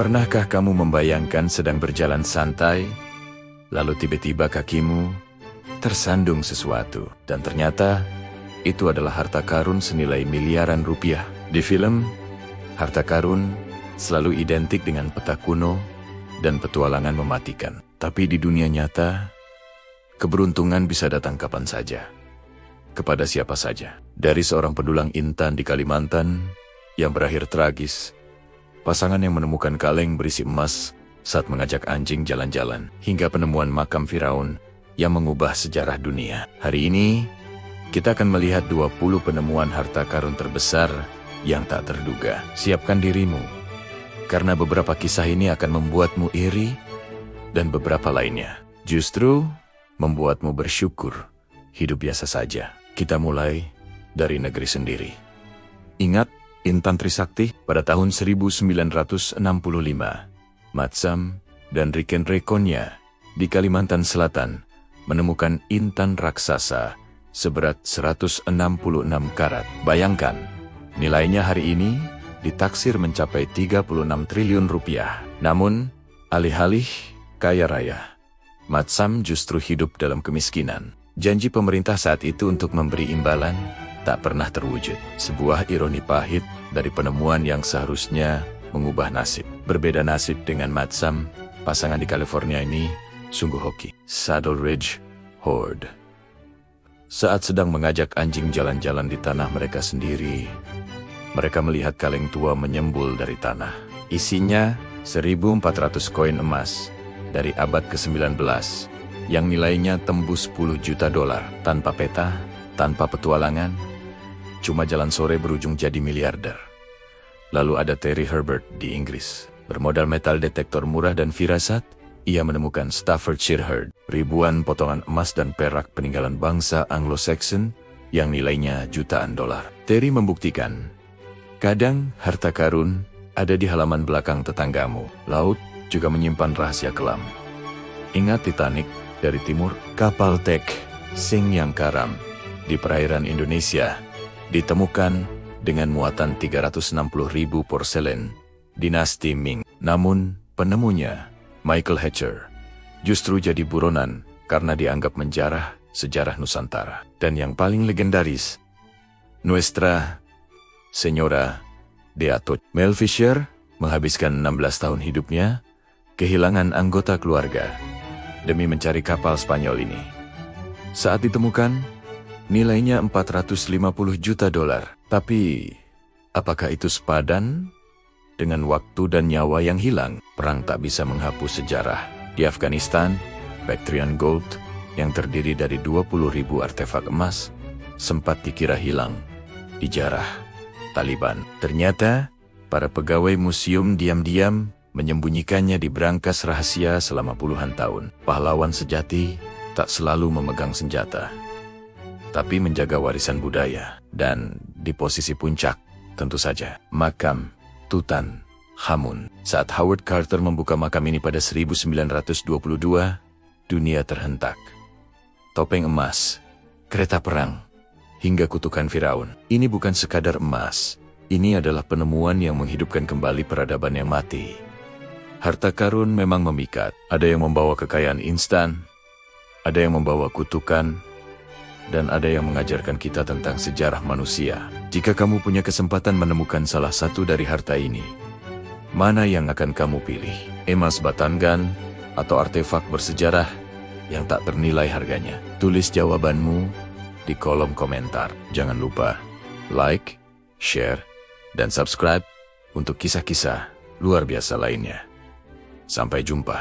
Pernahkah kamu membayangkan sedang berjalan santai, lalu tiba-tiba kakimu tersandung sesuatu, dan ternyata itu adalah harta karun senilai miliaran rupiah. Di film, harta karun selalu identik dengan peta kuno dan petualangan mematikan. Tapi di dunia nyata, keberuntungan bisa datang kapan saja, kepada siapa saja. Dari seorang pendulang intan di Kalimantan yang berakhir tragis, pasangan yang menemukan kaleng berisi emas saat mengajak anjing jalan-jalan, hingga penemuan makam Firaun yang mengubah sejarah dunia. Hari ini, kita akan melihat 20 penemuan harta karun terbesar yang tak terduga. Siapkan dirimu, karena beberapa kisah ini akan membuatmu iri, dan beberapa lainnya justru membuatmu bersyukur hidup biasa saja. Kita mulai dari negeri sendiri. Ingat Intan Trisakti pada tahun 1965. Matsam dan rekan-rekannya di Kalimantan Selatan menemukan intan raksasa seberat 166 karat. Bayangkan, nilainya hari ini ditaksir mencapai 36 triliun rupiah. Namun, alih-alih kaya raya, Matsam justru hidup dalam kemiskinan. Janji pemerintah saat itu untuk memberi imbalan tak pernah terwujud. Sebuah ironi pahit dari penemuan yang seharusnya mengubah nasib. Berbeda nasib dengan Matsam, pasangan di California ini sungguh hoki. Saddle Ridge Hoard. Saat sedang mengajak anjing jalan-jalan di tanah mereka sendiri, mereka melihat kaleng tua menyembul dari tanah. Isinya 1.400 koin emas dari abad ke-19 yang nilainya tembus 10 juta dolar. Tanpa peta, tanpa petualangan, cuma jalan sore berujung jadi miliarder. Lalu ada Terry Herbert di Inggris. Bermodal metal detektor murah dan firasat, ia menemukan Staffordshire Hoard, ribuan potongan emas dan perak peninggalan bangsa Anglo-Saxon yang nilainya jutaan dolar. Terry membuktikan, kadang harta karun ada di halaman belakang tetanggamu. Laut juga menyimpan rahasia kelam. Ingat Titanic dari timur? Kapal Tek Sing yang karam di perairan Indonesia ditemukan dengan muatan 360.000 porselen dinasti Ming. Namun, penemunya, Michael Hatcher, justru jadi buronan karena dianggap menjarah sejarah Nusantara. Dan yang paling legendaris, Nuestra Señora de Atocha. Mel Fisher menghabiskan 16 tahun hidupnya kehilangan anggota keluarga demi mencari kapal Spanyol ini. Saat ditemukan, nilainya 450 juta dolar. Tapi, apakah itu sepadan dengan waktu dan nyawa yang hilang? Perang tak bisa menghapus sejarah. Di Afghanistan, Bactrian Gold yang terdiri dari 20.000 artefak emas sempat dikira hilang, dijarah Taliban. Ternyata, para pegawai museum diam-diam menyembunyikannya di brankas rahasia selama puluhan tahun. Pahlawan sejati tak selalu memegang senjata, tapi menjaga warisan budaya. Dan di posisi puncak, tentu saja, makam Tutankhamun. Saat Howard Carter membuka makam ini pada 1922, dunia terhentak. Topeng emas, kereta perang, hingga kutukan Firaun. Ini bukan sekadar emas, ini adalah penemuan yang menghidupkan kembali peradaban yang mati. Harta karun memang memikat. Ada yang membawa kekayaan instan, ada yang membawa kutukan, dan ada yang mengajarkan kita tentang sejarah manusia. Jika kamu punya kesempatan menemukan salah satu dari harta ini, mana yang akan kamu pilih? Emas Batangan atau artefak bersejarah yang tak ternilai harganya? Tulis jawabanmu di kolom komentar. Jangan lupa like, share, dan subscribe untuk kisah-kisah luar biasa lainnya. Sampai jumpa.